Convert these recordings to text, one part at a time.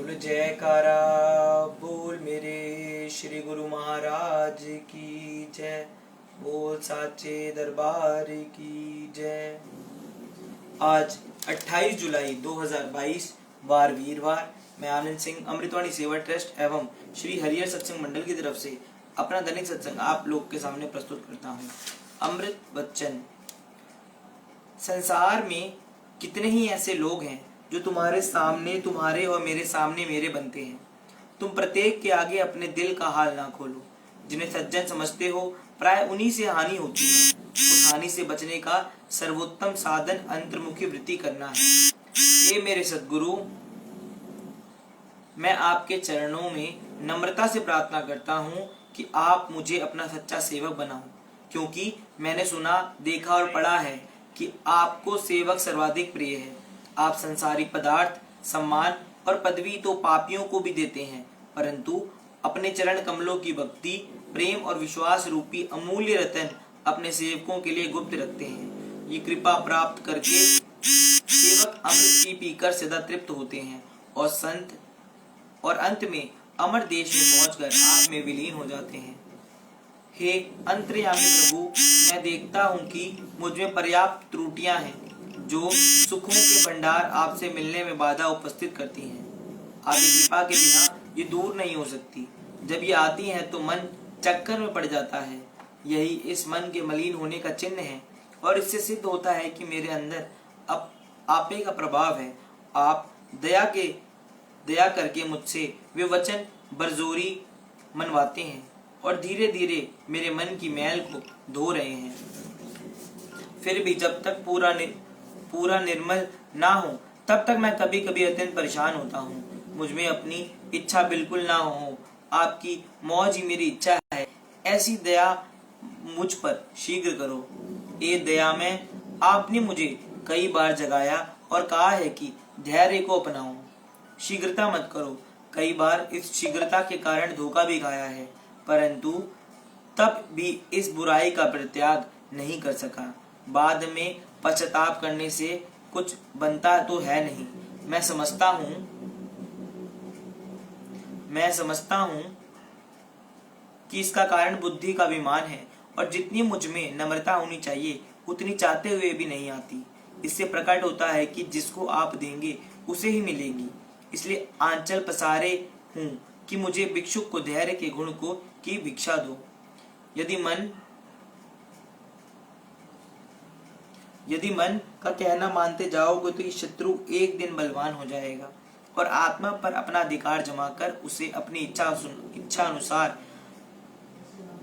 बोल जयकारा बोल मेरे श्री गुरु महाराज की जय। बोल साचे दरबार की जय। आज 28 जुलाई 2022 वार वीरवार मैं आनंद सिंह अमृतवाणी सेवा ट्रस्ट एवं श्री हरिहर सत्संग मंडल की तरफ से अपना दैनिक सत्संग आप लोग के सामने प्रस्तुत करता हूँ। अमृत वचन। संसार में कितने ही ऐसे लोग हैं जो तुम्हारे सामने तुम्हारे और मेरे सामने मेरे बनते हैं। तुम प्रत्येक के आगे अपने दिल का हाल ना खोलो। जिन्हें सज्जन समझते हो प्राय उन्हीं से हानि होती है। उस हानि से बचने का सर्वोत्तम साधन अंतर्मुखी वृत्ति करना है। ये मेरे सद्गुरु, मैं आपके चरणों में नम्रता से प्रार्थना करता हूँ कि आप मुझे अपना सच्चा सेवक बनाओ, क्योंकि मैंने सुना, देखा और पढ़ा है कि आपको सेवक सर्वाधिक प्रिय है। आप संसारिक पदार्थ, सम्मान और पदवी तो पापियों को भी देते हैं, परंतु अपने चरण कमलों की भक्ति, प्रेम और विश्वास रूपी अमूल्य रतन अपने सेवकों के लिए गुप्त रखते हैं। ये कृपा प्राप्त करके सेवक अमृत पी पीकर सदा तृप्त होते हैं और अंत में अमर देश में पहुंचकर आप में विलीन हो जाते हैं। हे अंतर्यामी प्रभु, मैं देखता हूँ कि मुझ में पर्याप्त त्रुटियां हैं जो सुखों के भंडार आपसे मिलने में बाधा उपस्थित करती हैं। आपकी कृपा के बिना ये दूर नहीं हो सकती। जब ये आती हैं तो मन चक्कर में पड़ जाता है। यही इस मन के मलिन होने का चिन्ह है और इससे सिद्ध होता है कि मेरे अंदर अब आपे का प्रभाव है। आप दया करके मुझसे वे वचन बरजोरी मनवाते हैं और धीरे धीरे मेरे मन की मैल को धो रहे हैं। फिर भी जब तक पूरा निर्मल ना हो तब तक मैं कभी कभी अत्यंत परेशान होता हूँ। मुझ में अपनी इच्छा बिल्कुल ना हो, आपकी मौज ही मेरी इच्छा है। ऐसी दया मुझ पर शीघ्र करो। ये दया में आपने मुझे कई बार जगाया और कहा है कि धैर्य को अपनाऊं, शीघ्रता मत करो। कई बार इस शीघ्रता के कारण धोखा भी खाया है, परंतु तब भी इस बुराई का परित्याग नहीं कर सका। बाद में पश्चाताप करने से कुछ बनता तो है नहीं। मैं समझता हूँ कि इसका कारण बुद्धि का अभिमान है और जितनी मुझ में नम्रता होनी चाहिए उतनी चाहते हुए भी नहीं आती। इससे प्रकट होता है कि जिसको आप देंगे उसे ही मिलेगी। इसलिए आंचल पसारे हूँ कि मुझे भिक्षुक को धैर्य के गुण की भिक्षा दो। यदि मन का कहना मानते जाओगे तो ये शत्रु एक दिन बलवान हो जाएगा और आत्मा पर अपना अधिकार जमाकर उसे अपनी इच्छा अनुसार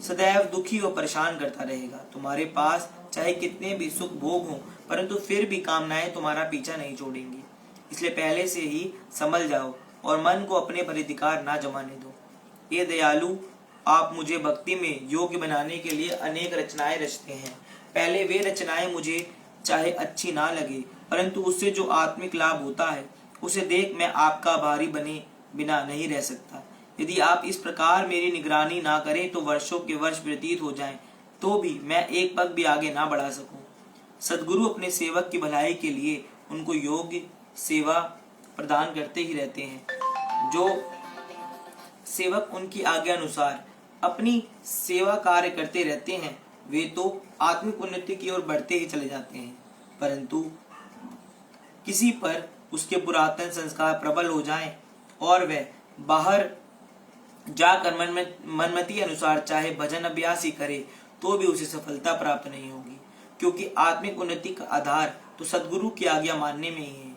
सदैव दुखी और परेशान करता रहेगा। तुम्हारे पास चाहे कितने भी सुख भोग हों, परंतु फिर भी कामनाएं तुम्हारा पीछा नहीं छोड़ेंगी। इसलिए पहले से ही संभल जाओ और मन को अपने पर अधिकार ना जमाने दो। ये दयालु, आप मुझे भक्ति में योग्य बनाने के लिए अनेक रचनाएं रचते हैं। पहले वे रचनाएं मुझे चाहे अच्छी ना लगे, परंतु उससे जो आत्मिक लाभ होता है उसे देख मैं आपका आभारी बने बिना नहीं रह सकता। यदि आप इस प्रकार मेरी निगरानी ना करें तो वर्षों के वर्ष व्यतीत हो जाएं, तो भी मैं एक पग भी आगे ना बढ़ा सकूं। सद्गुरु अपने सेवक की भलाई के लिए उनको योग्य सेवा प्रदान करते ही रहते हैं। जो सेवक उनकी आज्ञा अनुसार अपनी सेवा कार्य करते रहते हैं वे तो आत्मिक उन्नति की ओर बढ़ते ही चले जाते हैं, परंतु किसी पर उसके पुरातन संस्कार प्रबल हो जाएं और वह बाहर जाकर मनमति अनुसार चाहे भजन अभ्यास ही करे तो भी उसे सफलता प्राप्त नहीं होगी, क्योंकि आत्मिक उन्नति का आधार तो सद्गुरु की आज्ञा मानने में ही है।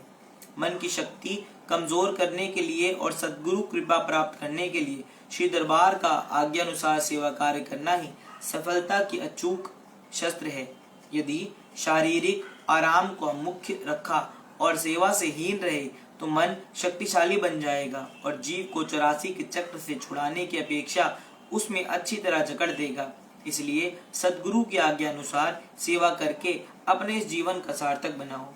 मन की शक्ति कमजोर करने के लिए और सद्गुरु कृपा प्राप्त करने के लिए श्री दरबार का आज्ञा अनुसार सेवा कार्य करना ही सफलता की अचूक शस्त्र है। यदि शारीरिक आराम को मुख्य रखा और सेवा से हीन रहे तो मन शक्तिशाली बन जाएगा और जीव को 84 के चक्र से छुड़ाने की अपेक्षा उसमें अच्छी तरह जकड़ देगा। इसलिए सद्गुरु की आज्ञा अनुसार सेवा करके अपने इस जीवन का सार्थक बनाओ।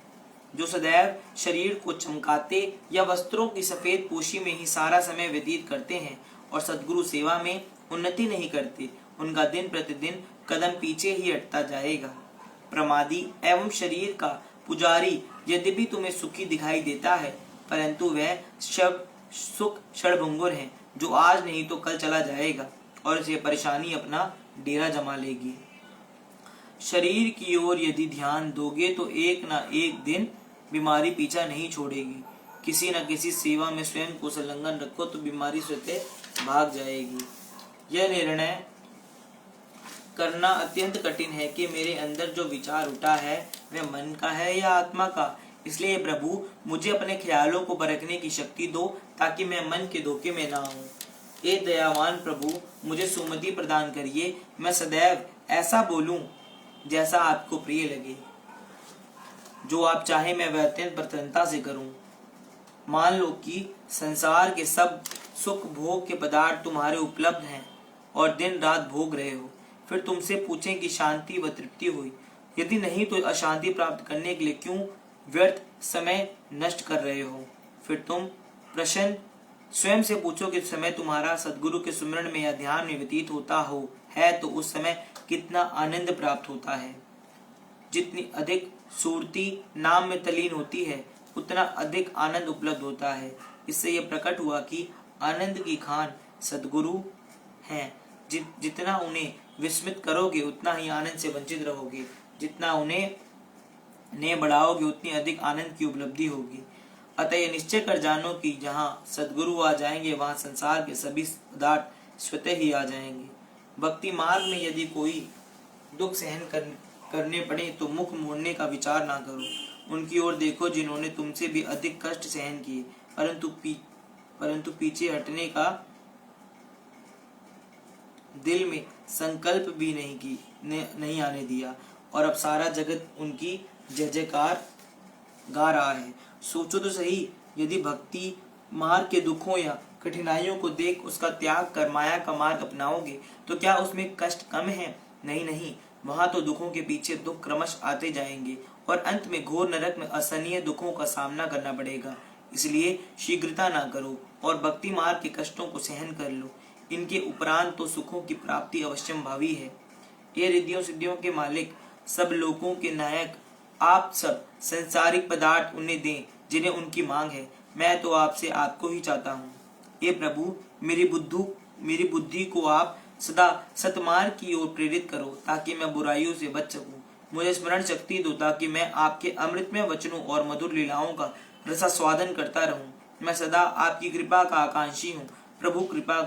जो सदैव शरीर को चमकाते या वस्त्रों की सफेद पोशी में ही सारा समय व्यतीत करते हैं और सद्गुरु सेवा में उन्नति नहीं करते, उनका दिन प्रतिदिन कदम पीछे ही हटता जाएगा। प्रमादी एवं शरीर का पुजारी यद्यपि तुम्हें सुखी दिखाई देता है, परंतु वह सुख क्षणभंगुर है, जो आज नहीं तो कल चला जाएगा और इसे परेशानी अपना डेरा जमा लेगी। शरीर की ओर यदि ध्यान दोगे तो एक ना एक दिन बीमारी पीछा नहीं छोड़ेगी। किसी न किसी सेवा में स्वयं को संलग्न रखो तो बीमारी स्वतः भाग जाएगी। यह निर्णय करना अत्यंत कठिन है कि मेरे अंदर जो विचार उठा है वह मन का है या आत्मा का। इसलिए प्रभु मुझे अपने ख्यालों को परखने की शक्ति दो ताकि मैं मन के धोखे में ना आऊं। ए दयावान प्रभु मुझे सुमति प्रदान करिए, मैं सदैव ऐसा बोलूं जैसा आपको प्रिय लगे। जो आप चाहे मैं वह अत्यंत प्रसन्नता से करूं। मान लो कि संसार के सब सुख भोग के पदार्थ तुम्हारे उपलब्ध हैं और दिन रात भोग रहे हो। फिर तुमसे पूछें कि शांति व तृप्ति हुई। यदि नहीं तो अशांति प्राप्त करने के लिए क्यों व्यर्थ समय नष्ट कर रहे हो। फिर तुम प्रश्न स्वयं से पूछो कि समय तुम्हारा सद्गुरु के सुमिरन में या ध्यान में व्यतीत होता हो है तो उस समय कितना आनंद प्राप्त होता है। जितनी अधिक सुरती नाम में तलीन होती है उतना अधिक आनंद उपलब्ध होता है। इससे यह प्रकट हुआ कि आनंद की खान सद्गुरु हैं। जितना उन्हें विस्मित करोगे उतना ही आनंद से वंचित रहोगे। जितना उन्हें बढ़ाओगे उतनी अधिक आनंद की उपलब्धि होगी। अतः यह निश्चय कर जानो कि जहाँ सद्गुरु आ जाएंगे वहाँ संसार के सभी पदार्थ स्वतः ही आ जाएंगे। भक्ति मार्ग में यदि कोई दुख सहन करने पड़े तो मुख मोड़ने का विचार ना करो। उनकी ओर देखो जिन्होंने तुमसे भी अधिक कष्ट सहन किए, परंतु पीछे हटने का दिल में संकल्प भी नहीं आने दिया और अब सारा जगत उनकी जय जयकार गा रहा है। सोचो तो सही, यदि भक्ति मार्ग के दुखों या कठिनाइयों को देख उसका त्याग कर माया का मार्ग अपनाओगे तो क्या उसमें कष्ट कम है? नहीं, वहां तो दुखों के पीछे दुख क्रमश आते जाएंगे और अंत में घोर नरक में असहनीय दुखों का सामना करना पड़ेगा। इसलिए शीघ्रता ना करो और भक्ति मार्ग के कष्टों को सहन कर लो। इनके उपरांत तो सुखों की प्राप्ति अवश्यम भावी है। ये रिद्धियों सिद्धियों के मालिक, सब लोगों के नायक, आप सब संसारिक पदार्थ उन्हें दें जिन्हें उनकी मांग है। मैं तो आपसे आपको ही चाहता हूँ। ये प्रभु मेरी बुद्धि को आप सदा सतमार्ग की ओर प्रेरित करो ताकि मैं बुराइयों से बच सकूं। मुझे स्मरण शक्ति दो ताकि मैं आपके अमृतमय वचनों और मधुर लीलाओं का रसास्वादन करता रहूं। मैं सदा आपकी कृपा का आकांक्षी हूँ। प्रभु कृपा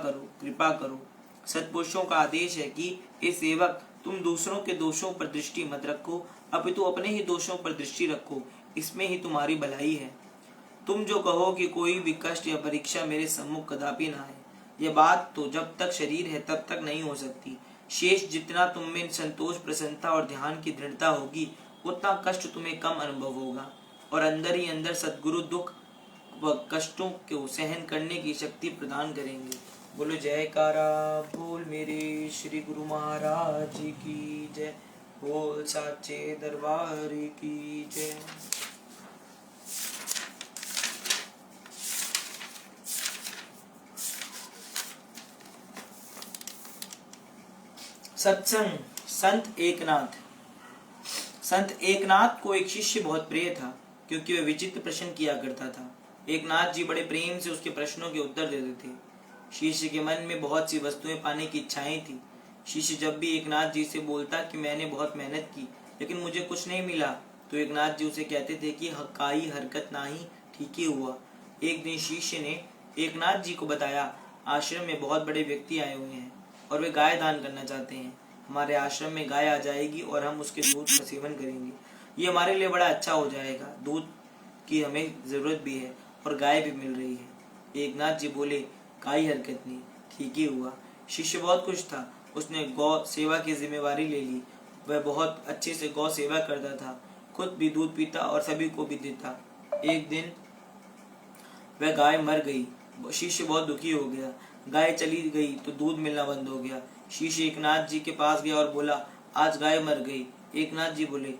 करो। सत्पुरुषों का आदेश है कि हे सेवक, तुम दूसरों के दोषों पर दृष्टि मत रखो, अपितु अपने ही दोषों पर दृष्टि रखो। इसमें ही तुम्हारी भलाई है। तुम जो कहो कि कोई भी कष्ट या परीक्षा मेरे सम्मुख कदापि ना आए, यह बात तो जब तक शरीर है तब तक नहीं हो सकती। शेष जितना तुम में संतोष, प्रसन्नता और ध्यान की दृढ़ता होगी उतना कष्ट तुम्हें कम अनुभव होगा और अंदर ही अंदर सद्गुरु दुख व कष्टों को सहन करने की शक्ति प्रदान करेंगे। बोलो जयकारा बोल मेरे श्री गुरु महाराज की जय। बोल साचे दरबार की जय। सत्संग। संत एकनाथ को एक शिष्य बहुत प्रिय था क्योंकि वह विचित्र प्रश्न किया करता था। एकनाथ जी बड़े प्रेम से उसके प्रश्नों के उत्तर देते थे। शिष्य के मन में बहुत सी वस्तुएं पाने की इच्छाएं थी। शिष्य जब भी एकनाथ जी से बोलता कि मैंने बहुत मेहनत की लेकिन मुझे कुछ नहीं मिला तो एकनाथ जी उसे कहते थे कि हकाई हरकत ना ही ठीक ही हुआ। एक दिन शिष्य ने एकनाथ जी को बताया, आश्रम में बहुत बड़े व्यक्ति आए हुए हैं और वे गाय दान करना चाहते हैं। हमारे आश्रम में गाय आ जाएगी और हम उसके दूध का सेवन करेंगे। ये हमारे लिए बड़ा अच्छा हो जाएगा। दूध की हमें जरूरत भी है और गाय भी मिल रही है। एकनाथ जी बोले, कोई हरकत नहीं, ठीक ही हुआ। शिष्य बहुत खुश था। उसने गौ सेवा की जिम्मेवारी ले ली। वह बहुत अच्छे से गौ सेवा करता था, खुद भी दूध पीता और सभी को भी देता। एक दिन वह गाय मर गई। शिष्य बहुत दुखी हो गया। गाय चली गई तो दूध मिलना बंद हो गया। शिष्य एकनाथ जी के पास गया और बोला, आज गाय मर गई। एकनाथ जी बोले,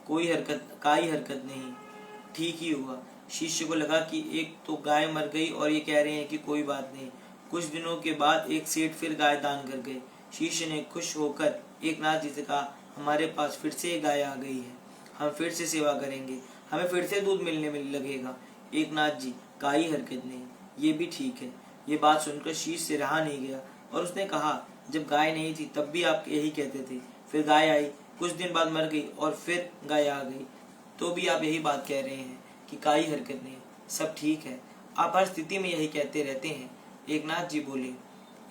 कोई हरकत नहीं, ठीक ही हुआ। शिष्य को लगा कि एक तो गाय मर गई और ये कह रहे हैं कि कोई बात नहीं। कुछ दिनों के बाद एक सेठ फिर गाय दान कर गए। शिष्य ने खुश होकर एकनाथ जी से कहा, हमारे पास फिर से गाय आ गई है, हम फिर से सेवा करेंगे, हमें फिर से दूध मिलने में लगेगा। एकनाथ जी, कोई हरकत नहीं, ये भी ठीक है। ये बात सुनकर शीश से रहा नहीं गया और उसने कहा, जब गाय नहीं थी तब भी आप यही कहते थे, फिर गाय आई, कुछ दिन बाद मर गई और फिर गाय आ गई, तो भी आप यही बात कह रहे हैं कि कोई हरकत नहीं, सब ठीक है। आप हर स्थिति में यही कहते रहते हैं। एकनाथ जी बोले,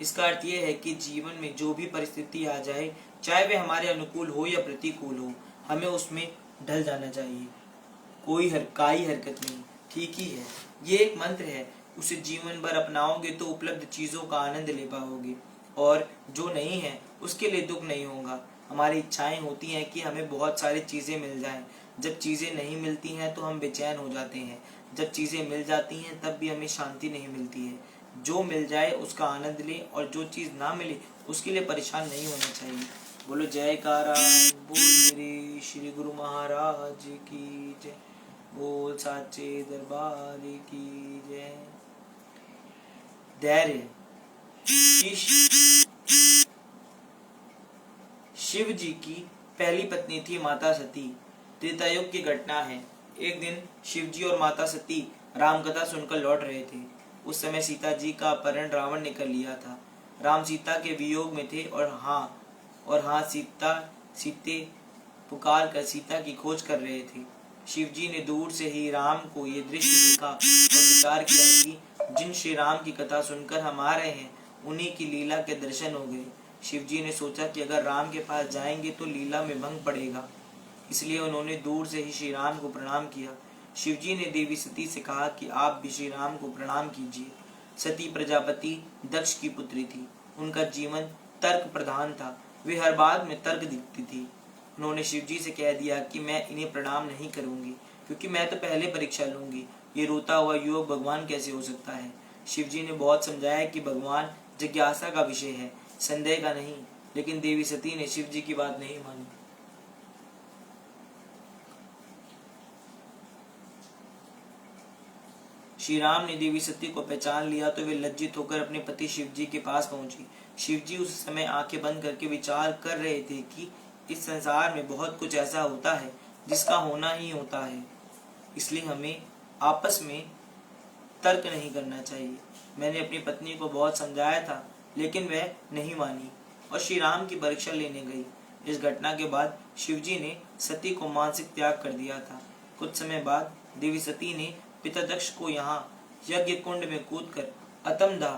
इसका अर्थ यह है कि जीवन में जो भी परिस्थिति आ जाए, चाहे वे हमारे अनुकूल हो या प्रतिकूल हो, हमें उसमें ढल जाना चाहिए। कोई हरकत नहीं, ठीक ही है। ये एक मंत्र है, उसे जीवन भर अपनाओगे तो उपलब्ध चीजों का आनंद ले पाओगे, और जो नहीं है उसके लिए दुख नहीं होगा। हमारी इच्छाएं होती हैं कि हमें बहुत सारी चीजें मिल जाएं। जब चीजें नहीं मिलती हैं तो हम बेचैन हो जाते हैं। जब चीजें मिल जाती हैं तब भी हमें शांति नहीं मिलती है। जो मिल जाए उसका आनंद ले, और जो चीज ना मिले उसके लिए परेशान नहीं होना चाहिए। बोलो जयकारा बोल मेरे श्री गुरु महाराज की जय। बोल साचे दरबार की जय। धैर्य। शिव जी की पहली पत्नी थी माता सती। त्रेतायुग की घटना है। एक दिन शिव जी और माता सती राम कथा सुनकर लौट रहे थे। उस समय सीता जी का अपहरण रावण ने कर लिया था। राम सीता के वियोग में थे और हाँ सीते पुकार कर सीता की खोज कर रहे थे। शिव जी ने दूर से ही राम को ये दृश्य देखा और विचार किया कि जिन श्री राम की कथा सुनकर हम आ रहे हैं उन्हीं की लीला के दर्शन हो गए। शिव जी ने सोचा कि अगर राम के पास जाएंगे तो लीला में भंग पड़ेगा, इसलिए उन्होंने दूर से ही श्री राम को प्रणाम किया। शिव जी ने देवी सती से कहा कि आप भी श्री राम को प्रणाम कीजिए। सती प्रजापति दक्ष की पुत्री थी। उनका जीवन तर्क प्रधान था। वे हर बात में तर्क दिखती थी। उन्होंने शिव जी से कह दिया कि मैं इन्हें प्रणाम नहीं करूंगी, क्योंकि मैं तो पहले परीक्षा लूंगी। ये रोता हुआ युवक भगवान कैसे हो सकता है। शिव जी ने बहुत समझाया कि भगवान जिज्ञासा का विषय है, संदेह का नहीं, लेकिन देवी सती ने शिव जी की बात नहीं मानी। श्री राम ने देवी सती को पहचान लिया तो वे लज्जित होकर अपने पति शिव जी के पास पहुंची। शिव जी उस समय आंखें बंद करके विचार कर रहे थे कि इस संसार में बहुत कुछ ऐसा होता है जिसका होना ही होता है, इसलिए हमें आपस में तर्क नहीं करना चाहिए। मैंने अपनी पत्नी को बहुत समझाया था, लेकिन वह नहीं मानी और श्री राम की परीक्षा लेने गई। इस घटना के बाद शिव जी ने सती को मानसिक त्याग कर दिया था। कुछ समय बाद देवी सती ने पिता दक्ष को यहाँ यज्ञ कुंड में कूदकर अतमदाह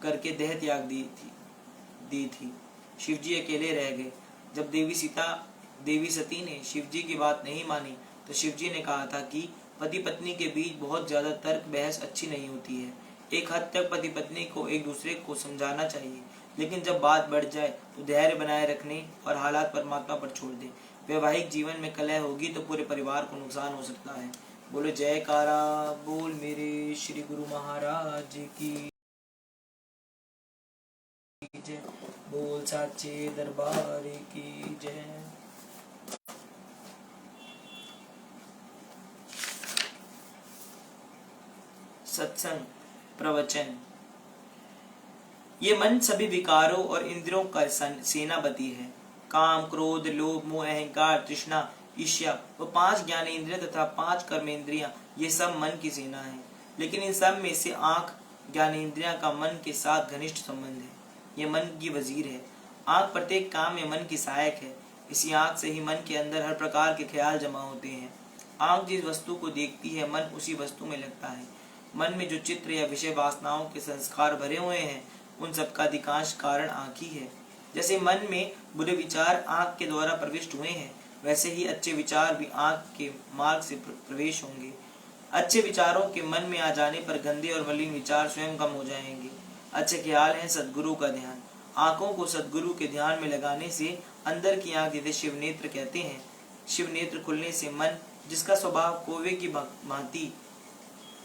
करके देह त्याग दी थी। शिव जी अकेले रह गए। जब देवी सती ने शिव जी की बात नहीं मानी तो शिव जी ने कहा था कि पति पत्नी के बीच बहुत ज्यादा तर्क बहस अच्छी नहीं होती है। एक हद तक पति पत्नी को एक दूसरे को समझाना चाहिए, लेकिन जब बात बढ़ जाए तो धैर्य बनाए रखने और हालात परमात्मा पर छोड़ दे। वैवाहिक जीवन में कलह होगी तो पूरे परिवार को नुकसान हो सकता है। बोलो जयकारा बोल मेरे श्री गुरु महाराज की जय। बोल साचे दरबार की जय। सत्संग प्रवचन। ये मन सभी विकारों और इंद्रियों का सेनापति है। काम, क्रोध, लोभ, मोह, अहंकार, तृष्णा, ईर्ष्या व 5 ज्ञानेंद्रिय तथा 5 कर्मेंद्रियां, ये सब मन की सेना है। लेकिन इन सब में से आंख ज्ञानेंद्रिया का मन के साथ घनिष्ठ संबंध है। ये मन की वजीर है। आंख प्रत्येक काम में मन की सहायक है। इसी आंख से ही मन के अंदर हर प्रकार के ख्याल जमा होते हैं। आंख जिस वस्तु को देखती है, मन उसी वस्तु में लगता है। मन में जो चित्र या विषय वासनाओं के संस्कार भरे हुए हैं, उन सबका अधिकांश कारण आंख ही है। जैसे मन में बुरे विचार आंख के द्वारा प्रविष्ट हुए हैं, वैसे ही अच्छे विचार भी आंख के मार्ग से प्रवेश होंगे। अच्छे विचारों के मन में आ जाने पर गंदे और मलिन विचार स्वयं कम हो जाएंगे। अच्छे ख्याल है सद्गुरु का ध्यान। आंखों को सद्गुरु के ध्यान में लगाने से अंदर की आंख जिसे शिव नेत्र कहते हैं। शिव नेत्र खुलने से मन, जिसका स्वभाव कौवे की भांति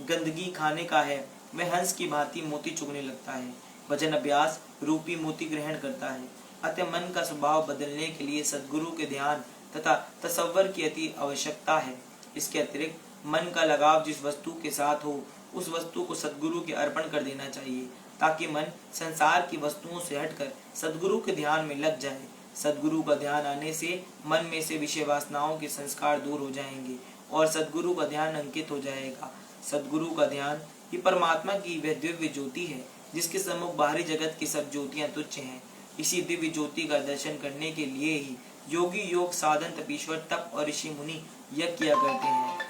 गंदगी खाने का है, वह हंस की भांति मोती चुगने लगता है। वचन अभ्यास रूपी मोती ग्रहण करता है। अतः मन का स्वभाव बदलने के लिए सद्गुरु के ध्यान तथा तसव्वुर की अति आवश्यकता है। इसके अतिरिक्त मन का लगाव जिस वस्तु के साथ हो, उस वस्तु को सद्गुरु के अर्पण कर देना चाहिए, ताकि मन संसार की वस्तुओं से हटकर सद्गुरु के ध्यान में लग जाए। सद्गुरु का ध्यान आने से मन में से विषय वासनाओं के संस्कार दूर हो जाएंगे और सद्गुरु का ध्यान अंकित हो जाएगा। सद्गुरु का ध्यान कि परमात्मा की वह दिव्य ज्योति है जिसके सम्मुख बाहरी जगत की सब ज्योतियां तुच्छ हैं। इसी दिव्य ज्योति का दर्शन करने के लिए ही योगी योग साधन तपीश्वर तप और ऋषि मुनि यज्ञ किया करते हैं।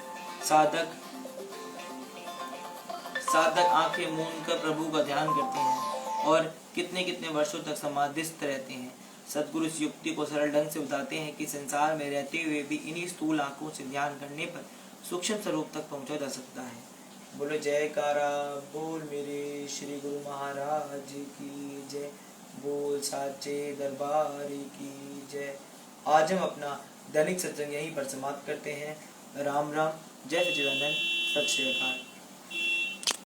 साधक आंखें मूंद कर प्रभु का ध्यान करते हैं और कितने कितने वर्षों तक समाधिस्थ रहते हैं। सदगुरु इस युक्ति को सरल ढंग से बताते हैं कि संसार में रहते हुए भी इन्हीं स्थूल आंखों से ध्यान करने पर सूक्ष्म स्वरूप तक पहुंचा जा सकता है। बोलो जयकारा बोल मेरे श्री गुरु महाराज की जय। बोल साचे दरबार की जय। आज हम अपना दैनिक सत्संग यहीं पर समाप्त करते हैं। राम राम, जय सच्चिदानंद, सत श्री अकाल।